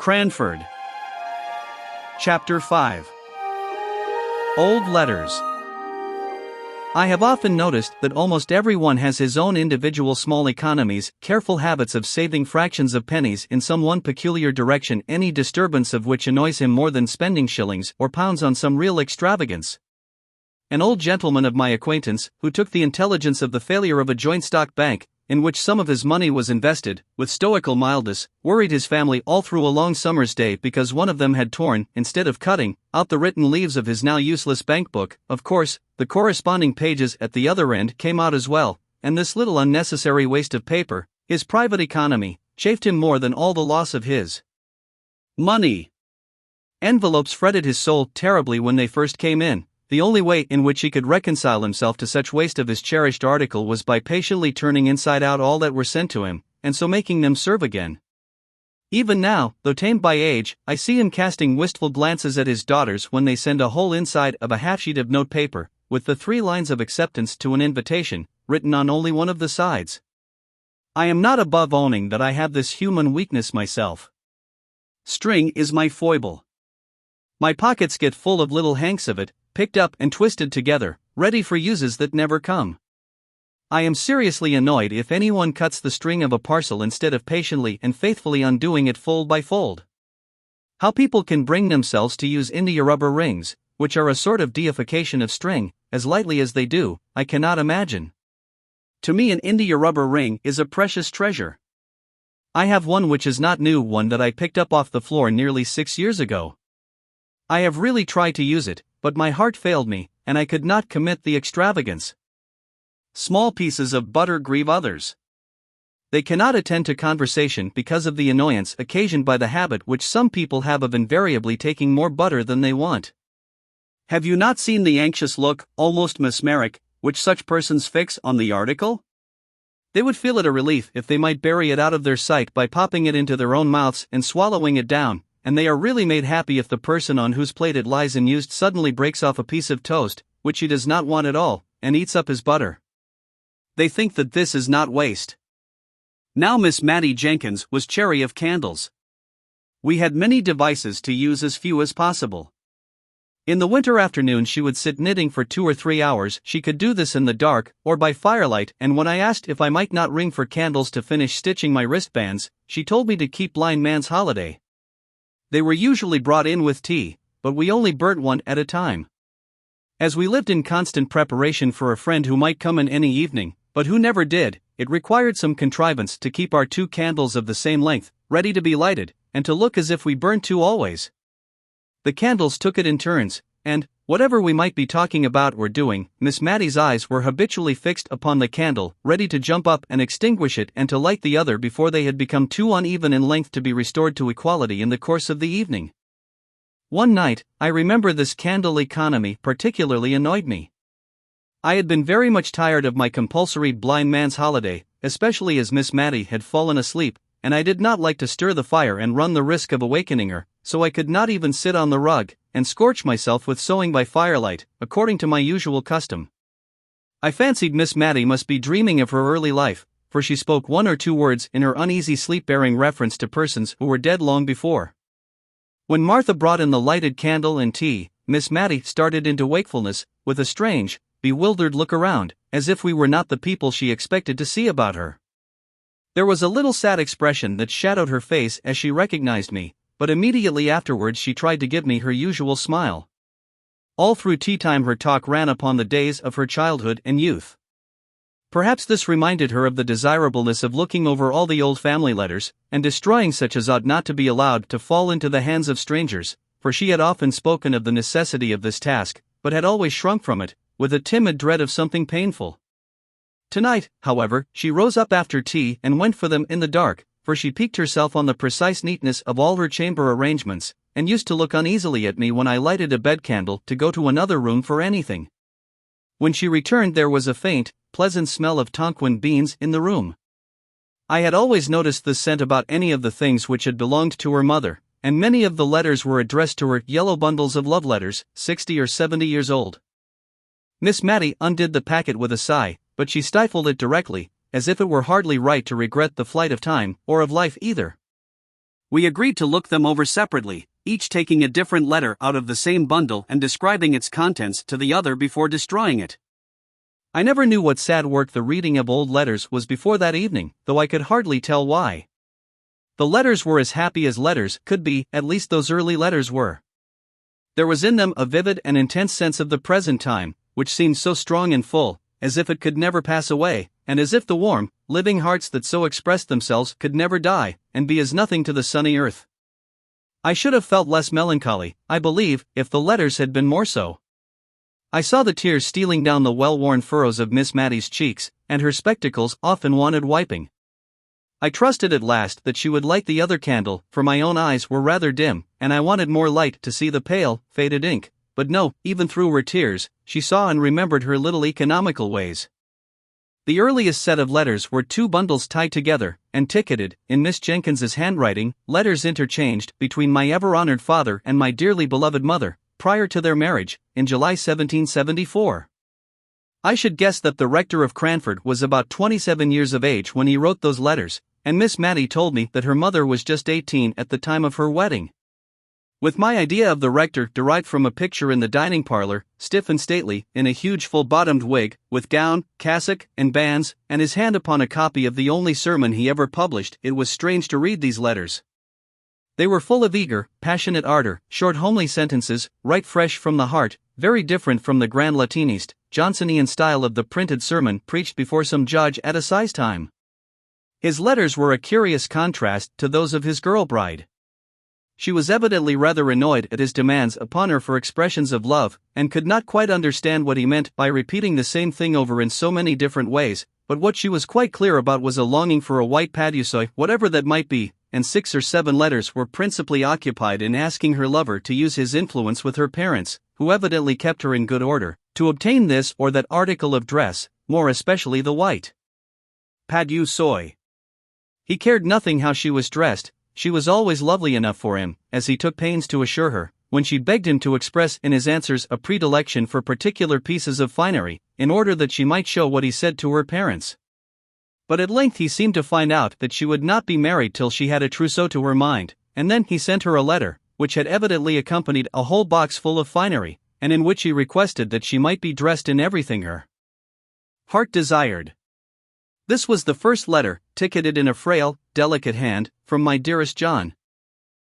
Cranford. Chapter 5. Old Letters. I have often noticed that almost everyone has his own individual small economies, careful habits of saving fractions of pennies in some one peculiar direction, any disturbance of which annoys him more than spending shillings or pounds on some real extravagance. An old gentleman of my acquaintance, who took the intelligence of the failure of a joint stock bank, in which some of his money was invested, with stoical mildness, worried his family all through a long summer's day because one of them had torn, instead of cutting, out the written leaves of his now useless bank book. Of course, the corresponding pages at the other end came out as well, and this little unnecessary waste of paper, his private economy, chafed him more than all the loss of his money. Envelopes fretted his soul terribly when they first came in. The only way in which he could reconcile himself to such waste of his cherished article was by patiently turning inside out all that were sent to him, and so making them serve again. Even now, though tamed by age, I see him casting wistful glances at his daughters when they send a whole inside of a half-sheet of notepaper, with the 3 lines of acceptance to an invitation, written on only one of the sides. I am not above owning that I have this human weakness myself. String is my foible. My pockets get full of little hanks of it, picked up and twisted together, ready for uses that never come. I am seriously annoyed if anyone cuts the string of a parcel instead of patiently and faithfully undoing it fold by fold. How people can bring themselves to use India rubber rings, which are a sort of deification of string, as lightly as they do, I cannot imagine. To me, an India rubber ring is a precious treasure. I have one which is not new, one that I picked up off the floor nearly 6 years ago. I have really tried to use it, but my heart failed me, and I could not commit the extravagance. Small pieces of butter grieve others. They cannot attend to conversation because of the annoyance occasioned by the habit which some people have of invariably taking more butter than they want. Have you not seen the anxious look, almost mesmeric, which such persons fix on the article? They would feel it a relief if they might bury it out of their sight by popping it into their own mouths and swallowing it down, and they are really made happy if the person on whose plate it lies unused suddenly breaks off a piece of toast, which he does not want at all, and eats up his butter. They think that this is not waste. Now Miss Matty Jenkyns was chary of candles. We had many devices to use as few as possible. In the winter afternoon she would sit knitting for 2 or 3 hours. She could do this in the dark, or by firelight, and when I asked if I might not ring for candles to finish stitching my wristbands, she told me to keep blind man's holiday. They were usually brought in with tea, but we only burnt one at a time. As we lived in constant preparation for a friend who might come in any evening, but who never did, it required some contrivance to keep our 2 candles of the same length, ready to be lighted, and to look as if we burnt 2 always. The candles took it in turns, and, whatever we might be talking about or doing, Miss Matty's eyes were habitually fixed upon the candle, ready to jump up and extinguish it and to light the other before they had become too uneven in length to be restored to equality in the course of the evening. One night, I remember, this candle economy particularly annoyed me. I had been very much tired of my compulsory blind man's holiday, especially as Miss Matty had fallen asleep, and I did not like to stir the fire and run the risk of awakening her, so I could not even sit on the rug and scorch myself with sewing by firelight, according to my usual custom. I fancied Miss Matty must be dreaming of her early life, for she spoke 1 or 2 words in her uneasy sleep bearing reference to persons who were dead long before. When Martha brought in the lighted candle and tea, Miss Matty started into wakefulness, with a strange, bewildered look around, as if we were not the people she expected to see about her. There was a little sad expression that shadowed her face as she recognized me, but immediately afterwards she tried to give me her usual smile. All through tea time her talk ran upon the days of her childhood and youth. Perhaps this reminded her of the desirableness of looking over all the old family letters, and destroying such as ought not to be allowed to fall into the hands of strangers, for she had often spoken of the necessity of this task, but had always shrunk from it, with a timid dread of something painful. Tonight, however, she rose up after tea and went for them in the dark, for she piqued herself on the precise neatness of all her chamber arrangements, and used to look uneasily at me when I lighted a bed candle to go to another room for anything. When she returned there was a faint, pleasant smell of Tonquin beans in the room. I had always noticed this scent about any of the things which had belonged to her mother, and many of the letters were addressed to her, yellow bundles of love letters, 60 or 70 years old. Miss Matty undid the packet with a sigh, but she stifled it directly, as if it were hardly right to regret the flight of time, or of life either. We agreed to look them over separately, each taking a different letter out of the same bundle and describing its contents to the other before destroying it. I never knew what sad work the reading of old letters was before that evening, though I could hardly tell why. The letters were as happy as letters could be, at least those early letters were. There was in them a vivid and intense sense of the present time, which seemed so strong and full, as if it could never pass away, and as if the warm, living hearts that so expressed themselves could never die, and be as nothing to the sunny earth. I should have felt less melancholy, I believe, if the letters had been more so. I saw the tears stealing down the well-worn furrows of Miss Matty's cheeks, and her spectacles often wanted wiping. I trusted at last that she would light the other candle, for my own eyes were rather dim, and I wanted more light to see the pale, faded ink, but no, even through her tears, she saw and remembered her little economical ways. The earliest set of letters were 2 bundles tied together, and ticketed, in Miss Jenkyns's handwriting, letters interchanged between my ever-honored father and my dearly beloved mother, prior to their marriage, in July 1774. I should guess that the rector of Cranford was about 27 years of age when he wrote those letters, and Miss Matty told me that her mother was just 18 at the time of her wedding. With my idea of the rector derived from a picture in the dining parlor, stiff and stately, in a huge full-bottomed wig, with gown, cassock, and bands, and his hand upon a copy of the only sermon he ever published, it was strange to read these letters. They were full of eager, passionate ardor, short homely sentences, right fresh from the heart, very different from the grand Latinist, Johnsonian style of the printed sermon preached before some judge at assize time. His letters were a curious contrast to those of his girl bride. She was evidently rather annoyed at his demands upon her for expressions of love, and could not quite understand what he meant by repeating the same thing over in so many different ways, but what she was quite clear about was a longing for a white paduasoy, whatever that might be, and 6 or 7 letters were principally occupied in asking her lover to use his influence with her parents, who evidently kept her in good order, to obtain this or that article of dress, more especially the white paduasoy. He cared nothing how she was dressed. She was always lovely enough for him, as he took pains to assure her, when she begged him to express in his answers a predilection for particular pieces of finery, in order that she might show what he said to her parents. But at length he seemed to find out that she would not be married till she had a trousseau to her mind, and then he sent her a letter, which had evidently accompanied a whole box full of finery, and in which he requested that she might be dressed in everything her heart desired. This was the first letter, ticketed in a frail, delicate hand, from my dearest John.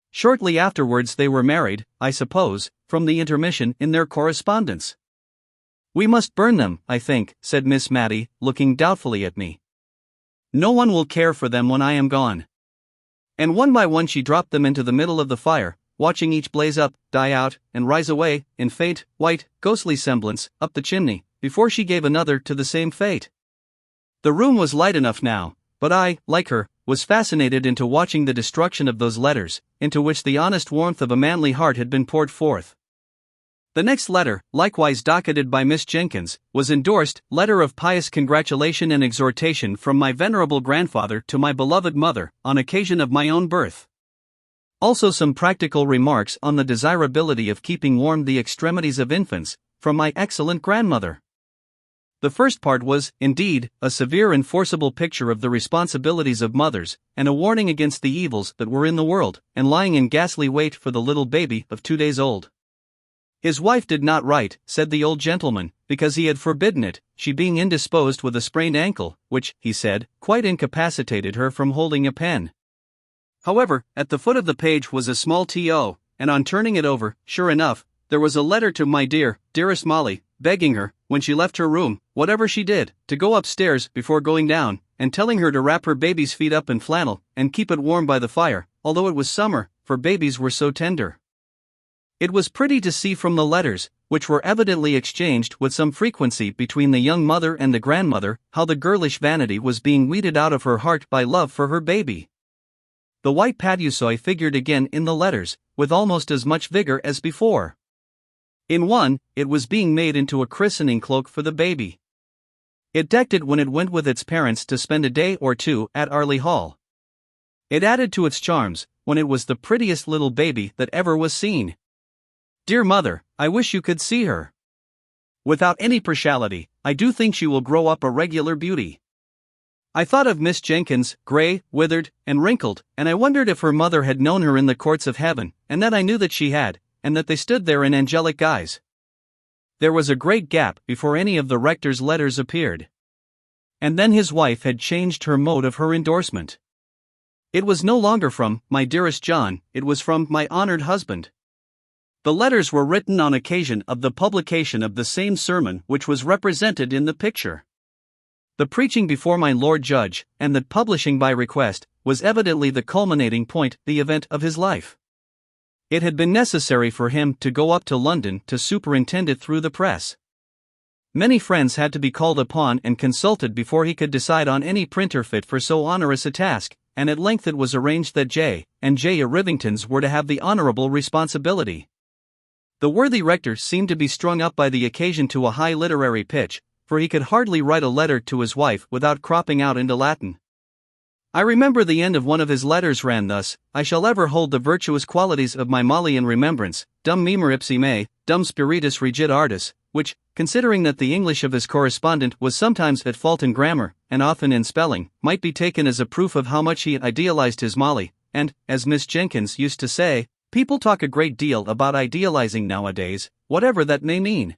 Shortly afterwards they were married, I suppose, from the intermission in their correspondence. "We must burn them, I think," said Miss Matty, looking doubtfully at me. "No one will care for them when I am gone." And one by one she dropped them into the middle of the fire, watching each blaze up, die out, and rise away, in faint, white, ghostly semblance, up the chimney, before she gave another to the same fate. The room was light enough now, but I, like her, was fascinated into watching the destruction of those letters, into which the honest warmth of a manly heart had been poured forth. The next letter, likewise docketed by Miss Jenkyns, was endorsed, "Letter of pious congratulation and exhortation from my venerable grandfather to my beloved mother, on occasion of my own birth." Also some practical remarks on the desirability of keeping warm the extremities of infants, from my excellent grandmother. The first part was, indeed, a severe and forcible picture of the responsibilities of mothers, and a warning against the evils that were in the world, and lying in ghastly wait for the little baby of 2 days old. His wife did not write, said the old gentleman, because he had forbidden it, she being indisposed with a sprained ankle, which, he said, quite incapacitated her from holding a pen. However, at the foot of the page was a small T.O., and on turning it over, sure enough, there was a letter to my dearest Molly, begging her, when she left her room, whatever she did, to go upstairs before going down, and telling her to wrap her baby's feet up in flannel, and keep it warm by the fire, although it was summer, for babies were so tender. It was pretty to see from the letters, which were evidently exchanged with some frequency between the young mother and the grandmother, how the girlish vanity was being weeded out of her heart by love for her baby. The white paduasoy figured again in the letters, with almost as much vigor as before. In one, it was being made into a christening cloak for the baby. It decked it when it went with its parents to spend a day or 2 at Arley Hall. It added to its charms, when it was the prettiest little baby that ever was seen. Dear mother, I wish you could see her. Without any partiality, I do think she will grow up a regular beauty. I thought of Miss Jenkyns, grey, withered, and wrinkled, and I wondered if her mother had known her in the courts of heaven, and that I knew that she had, and that they stood there in angelic guise. There was a great gap before any of the rector's letters appeared. And then his wife had changed her mode of her endorsement. It was no longer from, "My dearest John," it was from, "My honored husband." The letters were written on occasion of the publication of the same sermon which was represented in the picture. The preaching before my Lord Judge, and the publishing by request, was evidently the culminating point, the event of his life. It had been necessary for him to go up to London to superintend it through the press. Many friends had to be called upon and consulted before he could decide on any printer fit for so onerous a task, and at length it was arranged that J. and J. Rivingtons were to have the honorable responsibility. The worthy rector seemed to be strung up by the occasion to a high literary pitch, for he could hardly write a letter to his wife without cropping out into Latin. I remember the end of one of his letters ran thus: "I shall ever hold the virtuous qualities of my Molly in remembrance, dum memor ipsi me, dum spiritus regit artis," which, considering that the English of his correspondent was sometimes at fault in grammar, and often in spelling, might be taken as a proof of how much he idealized his Molly, and, as Miss Jenkyns used to say, people talk a great deal about idealizing nowadays, whatever that may mean.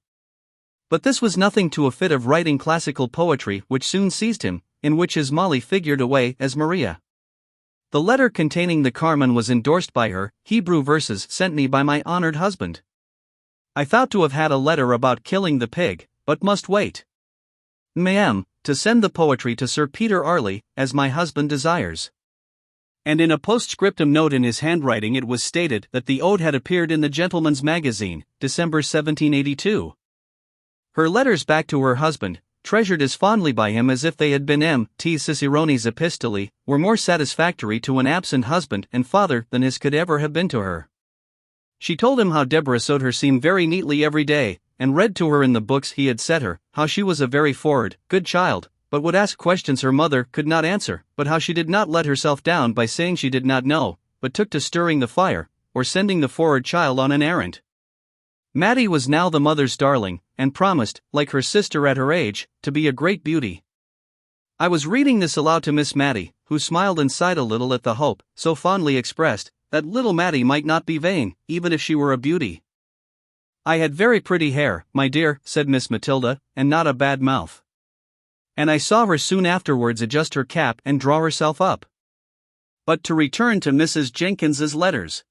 But this was nothing to a fit of writing classical poetry which soon seized him, in which his Molly figured away as Maria. The letter containing the Carmen was endorsed by her, "Hebrew verses sent me by my honored husband." I thought to have had a letter about killing the pig, but must wait. M'm, to send the poetry to Sir Peter Arley, as my husband desires. And in a postscriptum note in his handwriting it was stated that the ode had appeared in the Gentleman's Magazine, December 1782. Her letters back to her husband, treasured as fondly by him as if they had been M.T. Cicerone's epistolae, were more satisfactory to an absent husband and father than his could ever have been to her. She told him how Deborah sewed her seam very neatly every day, and read to her in the books he had set her, how she was a very forward, good child, but would ask questions her mother could not answer, but how she did not let herself down by saying she did not know, but took to stirring the fire, or sending the forward child on an errand. Matty was now the mother's darling, and promised, like her sister at her age, to be a great beauty. I was reading this aloud to Miss Matty, who smiled and sighed a little at the hope, so fondly expressed, that little Matty might not be vain, even if she were a beauty. "I had very pretty hair, my dear," said Miss Matilda, "and not a bad mouth." And I saw her soon afterwards adjust her cap and draw herself up. But to return to Mrs. Jenkyns's letters.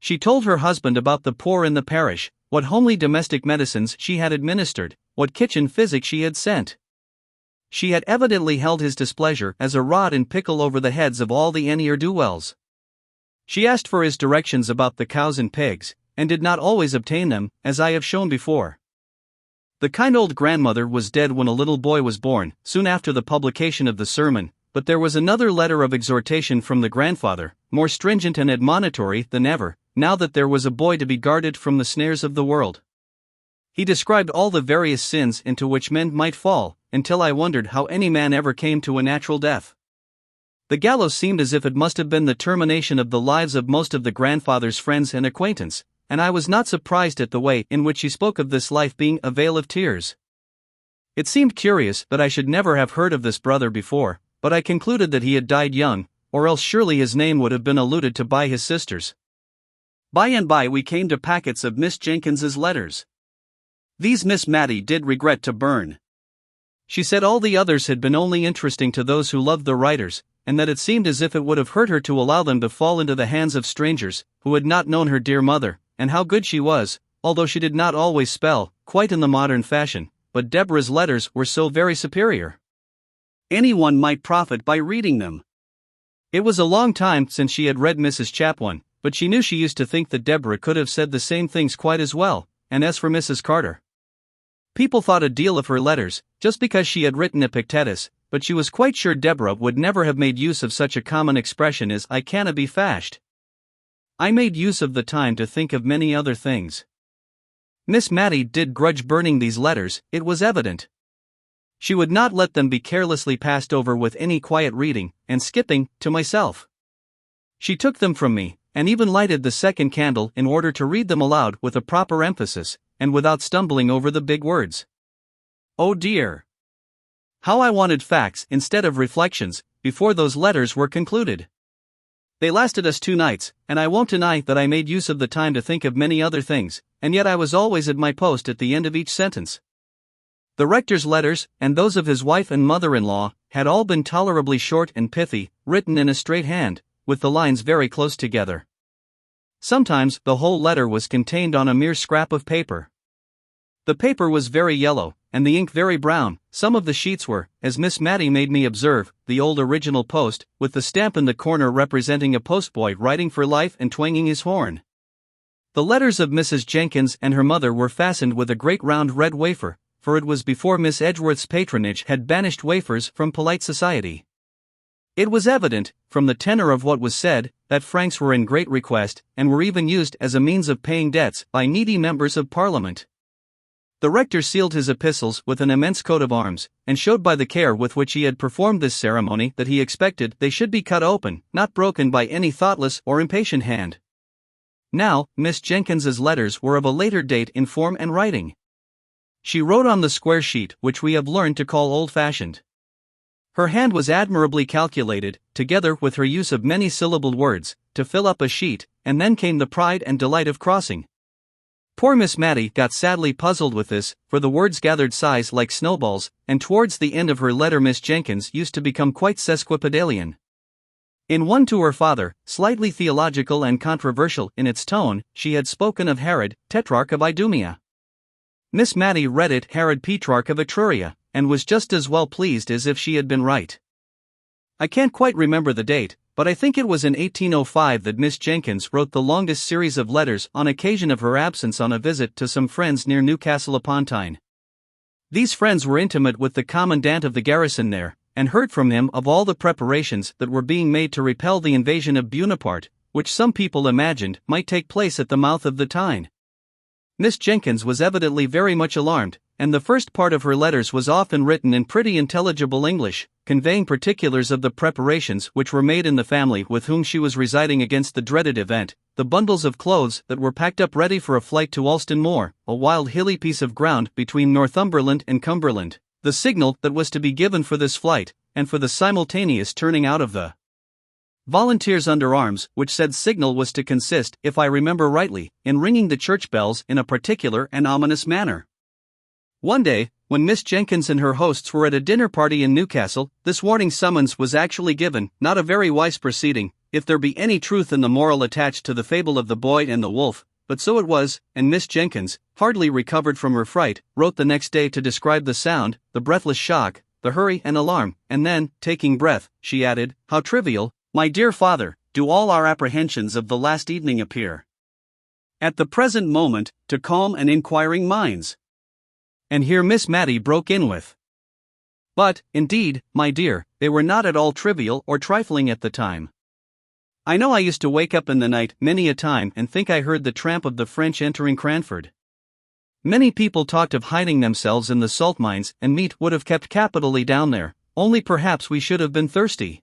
She told her husband about the poor in the parish, what homely domestic medicines she had administered, what kitchen physic she had sent. She had evidently held his displeasure as a rod in pickle over the heads of all the ne'er-do-wells. She asked for his directions about the cows and pigs, and did not always obtain them, as I have shown before. The kind old grandmother was dead when a little boy was born, soon after the publication of the sermon, but there was another letter of exhortation from the grandfather, more stringent and admonitory than ever, now that there was a boy to be guarded from the snares of the world. He described all the various sins into which men might fall, until I wondered how any man ever came to a natural death. The gallows seemed as if it must have been the termination of the lives of most of the grandfather's friends and acquaintance, and I was not surprised at the way in which he spoke of this life being a vale of tears. It seemed curious that I should never have heard of this brother before, but I concluded that he had died young, or else surely his name would have been alluded to by his sisters. By and by we came to packets of Miss Jenkyns's letters. These Miss Matty did regret to burn. She said all the others had been only interesting to those who loved the writers, and that it seemed as if it would have hurt her to allow them to fall into the hands of strangers, who had not known her dear mother, and how good she was, although she did not always spell, quite in the modern fashion, but Deborah's letters were so very superior. Anyone might profit by reading them. It was a long time since she had read Mrs. Chapone, but she knew she used to think that Deborah could have said the same things quite as well, and as for Mrs. Carter. People thought a deal of her letters, just because she had written Epictetus, but she was quite sure Deborah would never have made use of such a common expression as "I canna be fashed." I made use of the time to think of many other things. Miss Matty did grudge burning these letters, it was evident. She would not let them be carelessly passed over with any quiet reading, and skipping, to myself. She took them from me, and even lighted the second candle in order to read them aloud with a proper emphasis, and without stumbling over the big words. Oh dear! How I wanted facts instead of reflections, before those letters were concluded. They lasted us 2 nights, and I won't deny that I made use of the time to think of many other things, and yet I was always at my post at the end of each sentence. The rector's letters, and those of his wife and mother-in-law, had all been tolerably short and pithy, written in a straight hand, with the lines very close together. Sometimes the whole letter was contained on a mere scrap of paper. The paper was very yellow, and the ink very brown. Some of the sheets were, as Miss Matty made me observe, the old original post, with the stamp in the corner representing a postboy writing for life and twanging his horn. The letters of Mrs. Jenkyns and her mother were fastened with a great round red wafer, for it was before Miss Edgeworth's patronage had banished wafers from polite society. It was evident, from the tenor of what was said, that francs were in great request, and were even used as a means of paying debts by needy members of Parliament. The rector sealed his epistles with an immense coat of arms, and showed by the care with which he had performed this ceremony that he expected they should be cut open, not broken by any thoughtless or impatient hand. Now, Miss Jenkyns's letters were of a later date in form and writing. She wrote on the square sheet which we have learned to call old-fashioned. Her hand was admirably calculated, together with her use of many-syllabled words, to fill up a sheet, and then came the pride and delight of crossing. Poor Miss Matty got sadly puzzled with this, for the words gathered size like snowballs, and towards the end of her letter Miss Jenkyns used to become quite sesquipedalian. In one to her father, slightly theological and controversial in its tone, she had spoken of Herod, Tetrarch of Idumea. Miss Matty read it Herod Petrarch of Etruria, and was just as well pleased as if she had been right. I can't quite remember the date, but I think it was in 1805 that Miss Jenkyns wrote the longest series of letters on occasion of her absence on a visit to some friends near Newcastle upon Tyne. These friends were intimate with the commandant of the garrison there, and heard from him of all the preparations that were being made to repel the invasion of Buonaparte, which some people imagined might take place at the mouth of the Tyne. Miss Jenkyns was evidently very much alarmed, and the first part of her letters was often written in pretty intelligible English, conveying particulars of the preparations which were made in the family with whom she was residing against the dreaded event, the bundles of clothes that were packed up ready for a flight to Alston Moor, a wild hilly piece of ground between Northumberland and Cumberland, the signal that was to be given for this flight, and for the simultaneous turning out of the volunteers under arms, which said signal was to consist, if I remember rightly, in ringing the church bells in a particular and ominous manner. One day, when Miss Jenkyns and her hosts were at a dinner party in Newcastle, this warning summons was actually given, not a very wise proceeding, if there be any truth in the moral attached to the fable of the boy and the wolf, but so it was, and Miss Jenkyns, hardly recovered from her fright, wrote the next day to describe the sound, the breathless shock, the hurry and alarm, and then, taking breath, she added, "How trivial, my dear father, do all our apprehensions of the last evening appear at the present moment, to calm and inquiring minds." And here Miss Matty broke in with, "But, indeed, my dear, they were not at all trivial or trifling at the time. I know I used to wake up in the night many a time and think I heard the tramp of the French entering Cranford. Many people talked of hiding themselves in the salt mines, and meat would have kept capitally down there, only perhaps we should have been thirsty.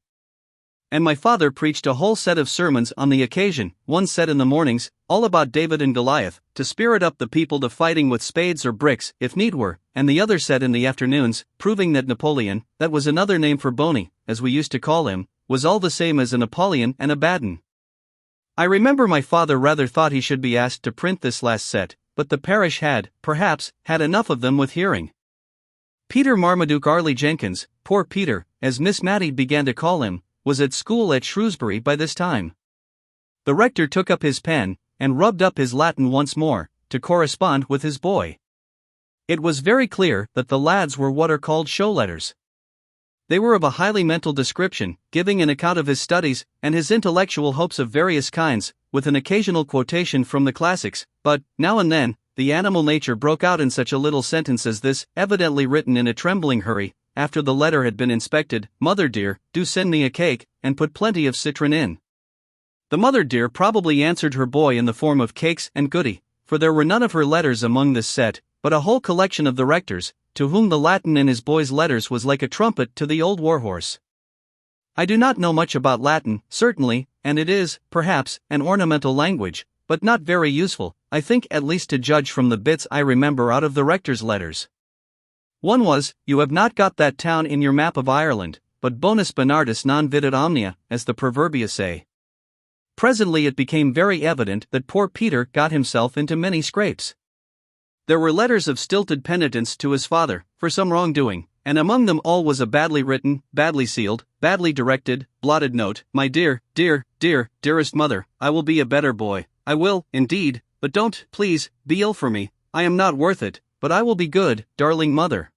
And my father preached a whole set of sermons on the occasion, one set in the mornings, all about David and Goliath, to spirit up the people to fighting with spades or bricks, if need were, and the other set in the afternoons, proving that Napoleon, that was another name for Boney, as we used to call him, was all the same as a Napoleon and a Baden. I remember my father rather thought he should be asked to print this last set, but the parish had, perhaps, had enough of them with hearing. Peter Marmaduke Arley Jenkins, poor Peter, as Miss Matty began to call him, was at school at Shrewsbury by this time. The rector took up his pen, and rubbed up his Latin once more, to correspond with his boy. It was very clear that the lads were what are called show letters. They were of a highly mental description, giving an account of his studies, and his intellectual hopes of various kinds, with an occasional quotation from the classics, but, now and then, the animal nature broke out in such a little sentence as this, evidently written in a trembling hurry, after the letter had been inspected: "Mother dear, do send me a cake, and put plenty of citron in." The mother dear probably answered her boy in the form of cakes and goody, for there were none of her letters among this set, but a whole collection of the rector's, to whom the Latin in his boy's letters was like a trumpet to the old warhorse. I do not know much about Latin, certainly, and it is, perhaps, an ornamental language, but not very useful, I think, at least to judge from the bits I remember out of the rector's letters. One was, "You have not got that town in your map of Ireland, but bonus bonardus non videt omnia, as the proverbia say." Presently it became very evident that poor Peter got himself into many scrapes. There were letters of stilted penitence to his father, for some wrongdoing, and among them all was a badly written, badly sealed, badly directed, blotted note: "My dear, dearest mother, I will be a better boy, I will, indeed, but don't, please, be ill for me, I am not worth it, but I will be good, darling mother."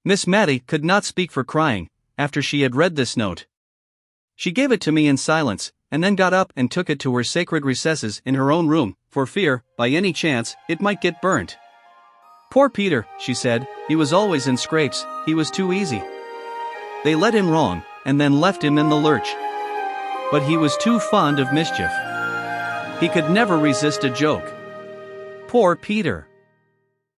Miss Matty could not speak for crying, after she had read this note. She gave it to me in silence, and then got up and took it to her sacred recesses in her own room, for fear, by any chance, it might get burnt. "Poor Peter," she said, "he was always in scrapes, he was too easy. They led him wrong, and then left him in the lurch. But he was too fond of mischief. He could never resist a joke. Poor Peter."